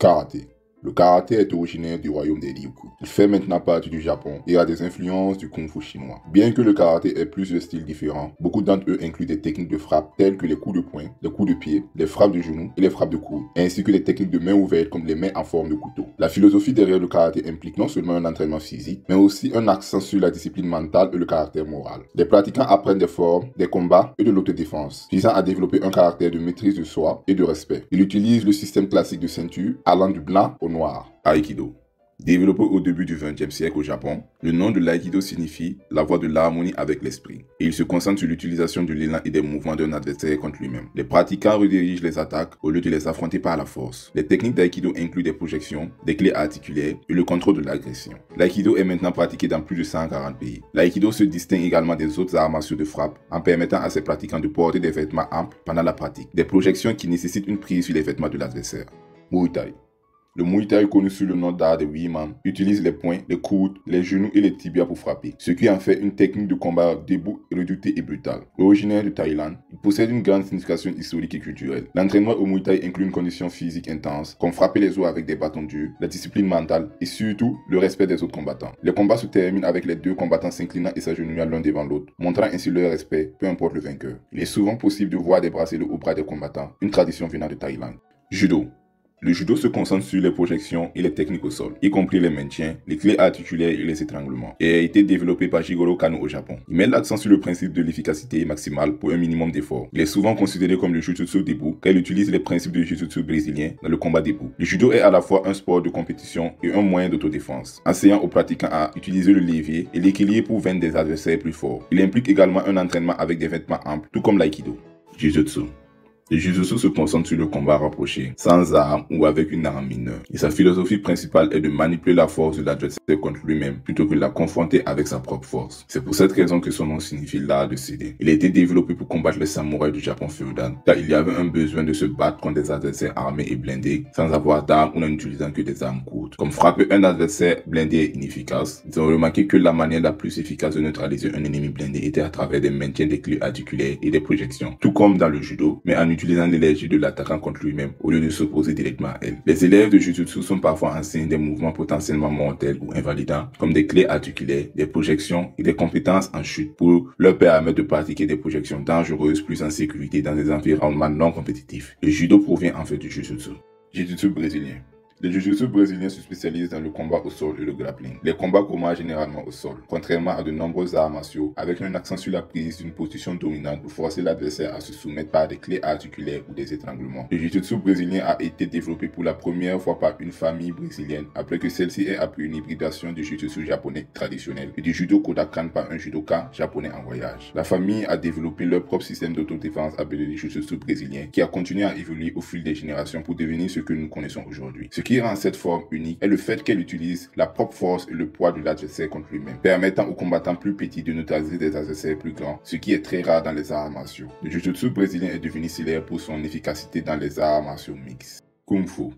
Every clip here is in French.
Karaté. Le karaté est originaire du royaume des Ryukyu. Il fait maintenant partie du Japon et a des influences du kung-fu chinois. Bien que le karaté ait plusieurs styles différents, beaucoup d'entre eux incluent des techniques de frappe telles que les coups de poing, les coups de pied, les frappes de genoux et les frappes de coude, ainsi que les techniques de main ouvertes comme les mains en forme de couteau. La philosophie derrière le karaté implique non seulement un entraînement physique, mais aussi un accent sur la discipline mentale et le caractère moral. Les pratiquants apprennent des formes, des combats et de l'autodéfense, visant à développer un caractère de maîtrise de soi et de respect. Ils utilisent le système classique de ceinture, allant du blanc au noir. Aikido. Développé au début du XXe siècle au Japon, le nom de l'aïkido signifie la voie de l'harmonie avec l'esprit, et il se concentre sur l'utilisation de l'élan et des mouvements d'un adversaire contre lui-même. Les pratiquants redirigent les attaques au lieu de les affronter par la force. Les techniques d'aïkido incluent des projections, des clés articulaires et le contrôle de l'agression. L'aïkido est maintenant pratiqué dans plus de 140 pays. L'aïkido se distingue également des autres arts martiaux de frappe en permettant à ses pratiquants de porter des vêtements amples pendant la pratique, des projections qui nécessitent une prise sur les vêtements de l'adversaire. Muay Thai. Le Muay Thai, connu sous le nom d'art des 8 membres, utilise les poings, les coudes, les genoux et les tibias pour frapper, ce qui en fait une technique de combat debout, redoutée et brutale. Originaire de Thaïlande, il possède une grande signification historique et culturelle. L'entraînement au Muay Thai inclut une condition physique intense, comme frapper les os avec des bâtons durs, la discipline mentale et surtout le respect des autres combattants. Les combats se terminent avec les deux combattants s'inclinant et s'agenouillant l'un devant l'autre, montrant ainsi leur respect, peu importe le vainqueur. Il est souvent possible de voir des bracelets au bras des combattants, une tradition venant de Thaïlande. Judo. Le judo se concentre sur les projections et les techniques au sol, y compris les maintiens, les clés articulaires et les étranglements, et a été développé par Jigoro Kano au Japon. Il met l'accent sur le principe de l'efficacité maximale pour un minimum d'effort. Il est souvent considéré comme le jutsu debout, car il utilise les principes du jutsu brésilien dans le combat debout. Le judo est à la fois un sport de compétition et un moyen d'autodéfense, enseignant aux pratiquants à utiliser le levier et l'équilibre pour vaincre des adversaires plus forts. Il implique également un entraînement avec des vêtements amples, tout comme l'aïkido. Jujutsu. Le Jujutsu se concentre sur le combat rapproché, sans arme ou avec une arme mineure. Et sa philosophie principale est de manipuler la force de l'adversaire contre lui-même, plutôt que de la confronter avec sa propre force. C'est pour cette raison que son nom signifie l'art de céder. Il a été développé pour combattre les samouraïs du Japon féodal, car il y avait un besoin de se battre contre des adversaires armés et blindés, sans avoir d'armes ou n'en utilisant que des armes courtes. Comme frapper un adversaire blindé est inefficace, ils ont remarqué que la manière la plus efficace de neutraliser un ennemi blindé était à travers des maintiens des clés articulaires et des projections, tout comme dans le judo, mais en utilisant l'énergie de l'attaquant contre lui-même au lieu de s'opposer directement à elle. Les élèves de Jujutsu sont parfois enseignés des mouvements potentiellement mortels ou invalidants, comme des clés articulaires, des projections et des compétences en chute pour leur permettre de pratiquer des projections dangereuses plus en sécurité dans des environnements non compétitifs. Le judo provient en fait du Jujutsu. Jujutsu brésilien. Le jiu-jitsu brésilien se spécialise dans le combat au sol et le grappling. Les combats commencent généralement au sol, contrairement à de nombreux arts martiaux, avec un accent sur la prise d'une position dominante pour forcer l'adversaire à se soumettre par des clés articulaires ou des étranglements. Le jiu-jitsu brésilien a été développé pour la première fois par une famille brésilienne, après que celle-ci ait appris une hybridation du jiu-jitsu japonais traditionnel et du judo Kodokan par un judoka japonais en voyage. La famille a développé leur propre système d'autodéfense appelé le jiu-jitsu brésilien, qui a continué à évoluer au fil des générations pour devenir ce que nous connaissons aujourd'hui. Ce qui rend cette forme unique est le fait qu'elle utilise la propre force et le poids de l'adversaire contre lui-même, permettant aux combattants plus petits de neutraliser des adversaires plus grands, ce qui est très rare dans les arts martiaux. Le jiu-jitsu brésilien est devenu célèbre pour son efficacité dans les arts martiaux mixtes. Kung Fu.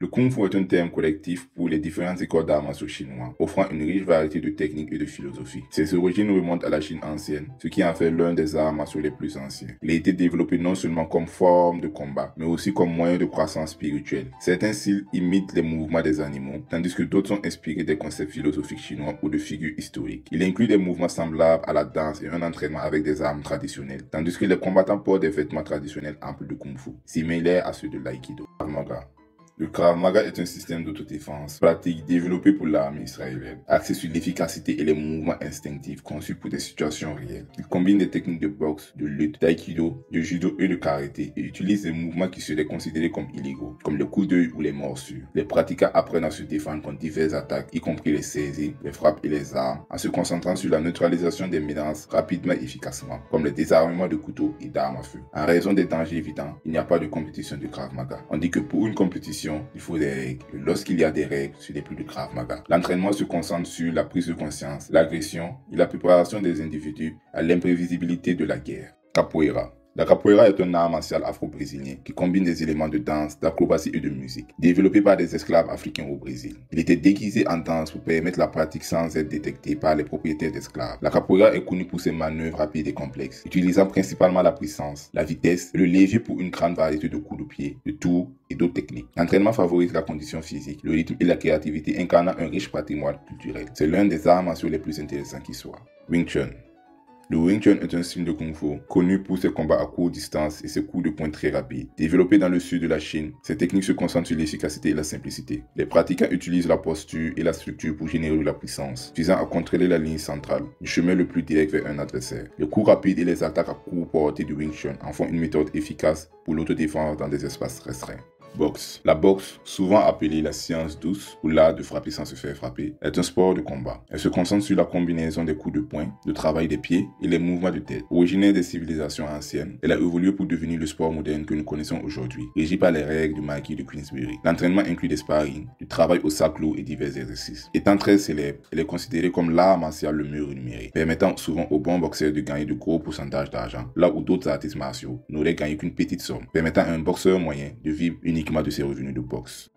Le Kung Fu est un terme collectif pour les différentes écoles d'arts martiaux chinois, offrant une riche variété de techniques et de philosophies. Ses origines remontent à la Chine ancienne, ce qui en fait l'un des arts martiaux les plus anciens. Il a été développé non seulement comme forme de combat, mais aussi comme moyen de croissance spirituelle. Certains styles imitent les mouvements des animaux, tandis que d'autres sont inspirés des concepts philosophiques chinois ou de figures historiques. Il inclut des mouvements semblables à la danse et un entraînement avec des armes traditionnelles, tandis que les combattants portent des vêtements traditionnels amples de Kung Fu, similaires à ceux de l'aïkido. Le Krav Maga est un système d'autodéfense pratique développé pour l'armée israélienne, axé sur l'efficacité et les mouvements instinctifs conçus pour des situations réelles. Il combine des techniques de boxe, de lutte, d'aïkido, de judo et de karaté et utilise des mouvements qui seraient considérés comme illégaux, comme le coup d'œil ou les morsures. Les pratiquants apprennent à se défendre contre diverses attaques, y compris les saisies, les frappes et les armes, en se concentrant sur la neutralisation des menaces rapidement et efficacement, comme le désarmement de couteaux et d'armes à feu. En raison des dangers évidents, il n'y a pas de compétition de Krav Maga. On dit que pour une compétition, il faut des règles. Et lorsqu'il y a des règles, ce n'est plus de Krav Maga. L'entraînement se concentre sur la prise de conscience, l'agression et la préparation des individus à l'imprévisibilité de la guerre. Capoeira. La capoeira est un art martial afro-brésilien qui combine des éléments de danse, d'acrobatie et de musique, développé par des esclaves africains au Brésil. Il était déguisé en danse pour permettre la pratique sans être détecté par les propriétaires d'esclaves. La capoeira est connue pour ses manœuvres rapides et complexes, utilisant principalement la puissance, la vitesse et le levier pour une grande variété de coups de pied, de tours et d'autres techniques. L'entraînement favorise la condition physique, le rythme et la créativité, incarnant un riche patrimoine culturel. C'est l'un des arts martiaux les plus intéressants qui soit. Wing Chun. Le Wing Chun est un style de Kung Fu connu pour ses combats à courte distance et ses coups de poing très rapides. Développé dans le sud de la Chine, ces techniques se concentrent sur l'efficacité et la simplicité. Les pratiquants utilisent la posture et la structure pour générer de la puissance, visant à contrôler la ligne centrale, le chemin le plus direct vers un adversaire. Les coups rapides et les attaques à courte portée du Wing Chun en font une méthode efficace pour l'autodéfense dans des espaces restreints. Boxe. La boxe, souvent appelée la science douce ou l'art de frapper sans se faire frapper, est un sport de combat. Elle se concentre sur la combinaison des coups de poing, le travail des pieds et les mouvements de tête. Originaire des civilisations anciennes, elle a évolué pour devenir le sport moderne que nous connaissons aujourd'hui, régi par les règles du marquis de Queensberry. L'entraînement inclut des sparring, du travail au sac lourd et divers exercices. Étant très célèbre, elle est considérée comme l'art martial le mieux rémunéré, permettant souvent aux bons boxeurs de gagner de gros pourcentages d'argent, là où d'autres artistes martiaux n'auraient gagné qu'une petite somme, permettant à un boxeur moyen de vivre uniquement de ses revenus de boxe.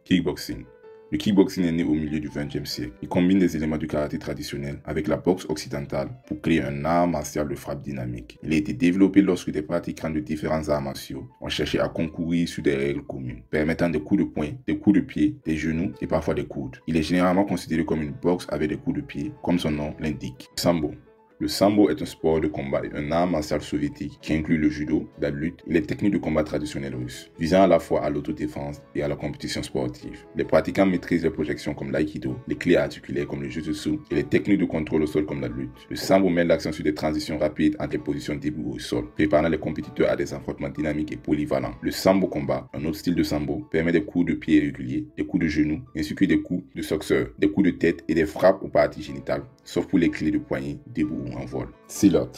Kickboxing. Le kickboxing est né au milieu du XXe siècle. Il combine des éléments du karaté traditionnel avec la boxe occidentale pour créer un art martial de frappe dynamique. Il a été développé lorsque des pratiquants de différents arts martiaux ont cherché à concourir sur des règles communes, permettant des coups de poing, des coups de pied, des genoux et parfois des coudes. Il est généralement considéré comme une boxe avec des coups de pied, comme son nom l'indique. Sambo. Le sambo est un sport de combat et un art martial soviétique qui inclut le judo, la lutte et les techniques de combat traditionnelles russes, visant à la fois à l'autodéfense et à la compétition sportive. Les pratiquants maîtrisent les projections comme l'aïkido, les clés articulaires comme le jujutsu et les techniques de contrôle au sol comme la lutte. Le sambo met l'accent sur des transitions rapides entre les positions debout au sol, préparant les compétiteurs à des affrontements dynamiques et polyvalents. Le sambo combat, un autre style de sambo, permet des coups de pied réguliers, des coups de genoux, ainsi que des coups de soxeur, des coups de tête et des frappes aux parties génitales, sauf pour les clés de poignet, debout ou en vol. Silat.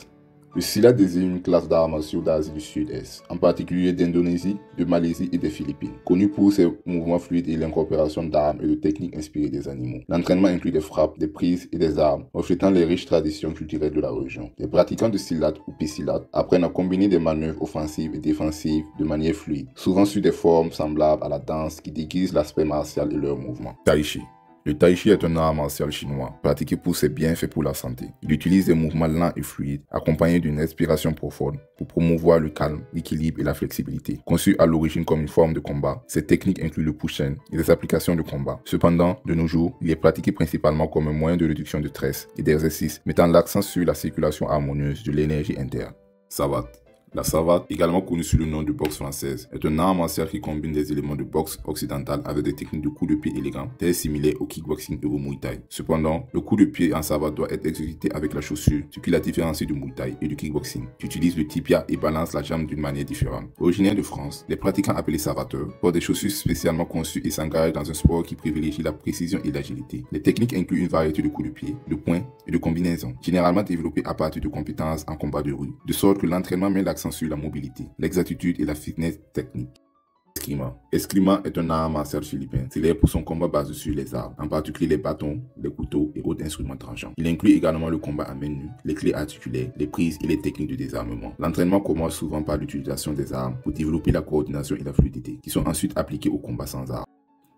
Le silat désigne une classe d'arts martiaux d'Asie du Sud-Est, en particulier d'Indonésie, de Malaisie et des Philippines, connue pour ses mouvements fluides et l'incorporation d'armes et de techniques inspirées des animaux. L'entraînement inclut des frappes, des prises et des armes, reflétant les riches traditions culturelles de la région. Les pratiquants de silat ou pesilat apprennent à combiner des manœuvres offensives et défensives de manière fluide, souvent sur des formes semblables à la danse qui déguisent l'aspect martial et leurs mouvements. Tai Chi. Le tai chi est un art martial chinois, pratiqué pour ses bienfaits pour la santé. Il utilise des mouvements lents et fluides, accompagnés d'une respiration profonde, pour promouvoir le calme, l'équilibre et la flexibilité. Conçu à l'origine comme une forme de combat, cette technique inclut le push-in et les applications de combat. Cependant, de nos jours, il est pratiqué principalement comme un moyen de réduction de stress et d'exercice, mettant l'accent sur la circulation harmonieuse de l'énergie interne. Savate. La savate, également connue sous le nom de boxe française, est un art martial qui combine des éléments de boxe occidentale avec des techniques de coups de pied élégants, très similaires au kickboxing et au muay thai. Cependant, le coup de pied en savate doit être exécuté avec la chaussure, ce qui la différencie du muay thai et du kickboxing, qui utilise le tibia et balance la jambe d'une manière différente. Originaire de France, les pratiquants appelés savateurs portent des chaussures spécialement conçues et s'engagent dans un sport qui privilégie la précision et l'agilité. Les techniques incluent une variété de coups de pied, de poings et de combinaisons, généralement développées à partir de compétences en combat de rue, de sorte que l'entraînement met l'accent sur la mobilité, l'exactitude et la fitness technique. Eskrima. Eskrima est un art martial philippin, célèbre pour son combat basé sur les armes, en particulier les bâtons, les couteaux et autres instruments tranchants. Il inclut également le combat à main nue, les clés articulaires, les prises et les techniques de désarmement. L'entraînement commence souvent par l'utilisation des armes pour développer la coordination et la fluidité, qui sont ensuite appliquées au combat sans armes.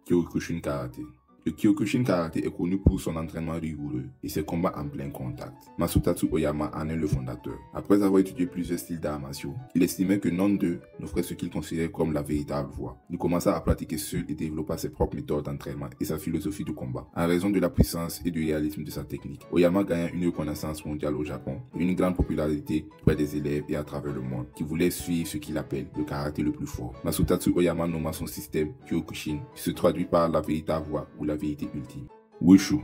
Kyokushin Karaté. Le Kyokushin Karaté est connu pour son entraînement rigoureux et ses combats en plein contact. Masutatsu Oyama en est le fondateur. Après avoir étudié plusieurs styles d'arts martiaux, il estimait que none d'eux n'offrait ce qu'il considérait comme la véritable voie. Il commença à pratiquer seul et développa ses propres méthodes d'entraînement et sa philosophie de combat. En raison de la puissance et du réalisme de sa technique, Oyama gagna une reconnaissance mondiale au Japon et une grande popularité auprès des élèves et à travers le monde, qui voulaient suivre ce qu'il appelle le karaté le plus fort. Masutatsu Oyama nomma son système Kyokushin, qui se traduit par la véritable voie ou la vérité ultime. Wushu.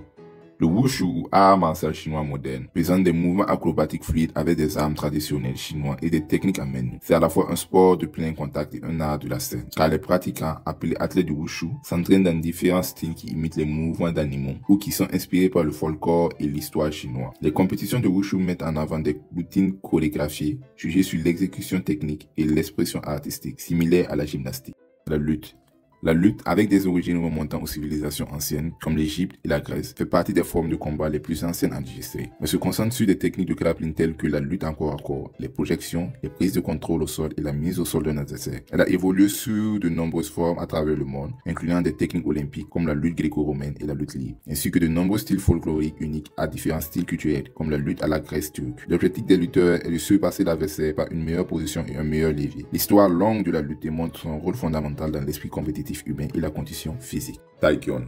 Le wushu ou art martial chinois moderne présente des mouvements acrobatiques fluides avec des armes traditionnelles chinoises et des techniques à main nue. C'est à la fois un sport de plein contact et un art de la scène, car les pratiquants, appelés athlètes du wushu, s'entraînent dans différents styles qui imitent les mouvements d'animaux ou qui sont inspirés par le folklore et l'histoire chinoise. Les compétitions de wushu mettent en avant des routines chorégraphiées, jugées sur l'exécution technique et l'expression artistique, similaires à la gymnastique. La lutte. La lutte, avec des origines remontant aux civilisations anciennes, comme l'Égypte et la Grèce, fait partie des formes de combat les plus anciennes enregistrées, mais se concentre sur des techniques de grappling telles que la lutte en corps à corps, les projections, les prises de contrôle au sol et la mise au sol d'un adversaire. Elle a évolué sur de nombreuses formes à travers le monde, incluant des techniques olympiques comme la lutte gréco-romaine et la lutte libre, ainsi que de nombreux styles folkloriques uniques à différents styles culturels, comme la lutte à la Grèce turque. L'objectif des lutteurs est de surpasser l'adversaire par une meilleure position et un meilleur levier. L'histoire longue de la lutte démontre son rôle fondamental dans l'esprit compétitif humain et la condition physique. Taekwondo.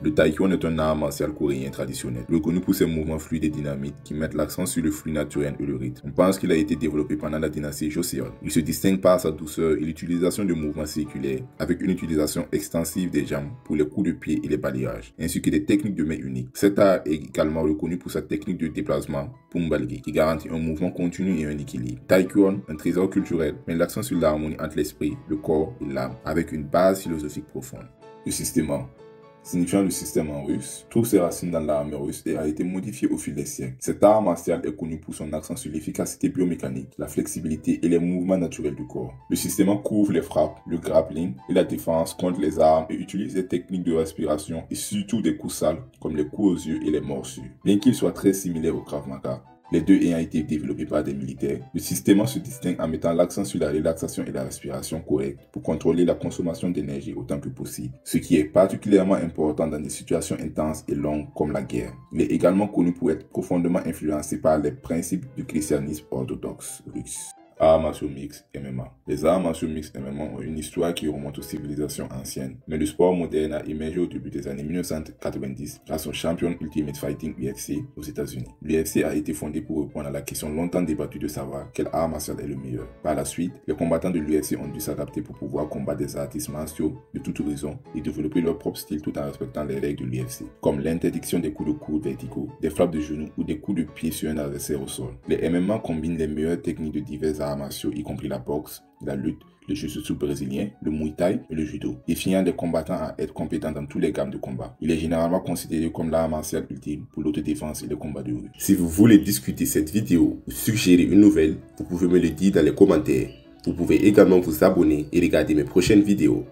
Le Taekwondo est un art martial coréen traditionnel, reconnu pour ses mouvements fluides et dynamiques qui mettent l'accent sur le flux naturel et le rythme. On pense qu'il a été développé pendant la dynastie Joseon. Il se distingue par sa douceur et l'utilisation de mouvements circulaires, avec une utilisation extensive des jambes pour les coups de pied et les balayages, ainsi que des techniques de main uniques. Cet art est également reconnu pour sa technique de déplacement Pumbalgi, qui garantit un mouvement continu et un équilibre. Taekwondo, un trésor culturel, met l'accent sur l'harmonie entre l'esprit, le corps et l'âme, avec une base philosophique profonde. Le système, signifiant le système en russe, trouve ses racines dans l'armée russe et a été modifié au fil des siècles. Cet art martial est connu pour son accent sur l'efficacité biomécanique, la flexibilité et les mouvements naturels du corps. Le système couvre les frappes, le grappling et la défense contre les armes et utilise des techniques de respiration et surtout des coups sales comme les coups aux yeux et les morsures. Bien qu'il soit très similaire au Krav Maga, les deux ayant été développés par des militaires, le système se distingue en mettant l'accent sur la relaxation et la respiration correcte pour contrôler la consommation d'énergie autant que possible, ce qui est particulièrement important dans des situations intenses et longues comme la guerre. Il est également connu pour être profondément influencé par les principes du christianisme orthodoxe russe. Arts martiaux mixtes MMA. Les arts martiaux mixtes MMA ont une histoire qui remonte aux civilisations anciennes, mais le sport moderne a émergé au début des années 1990 grâce au champion Ultimate Fighting UFC aux États-Unis. L'UFC a été fondé pour répondre à la question longtemps débattue de savoir quel art martial est le meilleur. Par la suite, les combattants de l'UFC ont dû s'adapter pour pouvoir combattre des artistes martiaux de tout horizon et développer leur propre style tout en respectant les règles de l'UFC, comme l'interdiction des coups de coude verticaux, des frappes de genoux ou des coups de pied sur un adversaire au sol. Les MMA combinent les meilleures techniques de divers arts martiaux, y compris la boxe, la lutte, le jiu-jitsu brésilien, le muay thai et le judo, défiant des combattants à être compétents dans toutes les gammes de combat. Il est généralement considéré comme l'art martial ultime pour l'autodéfense et le combat de rue. Si vous voulez discuter cette vidéo ou suggérer une nouvelle, vous pouvez me le dire dans les commentaires. Vous pouvez également vous abonner et regarder mes prochaines vidéos.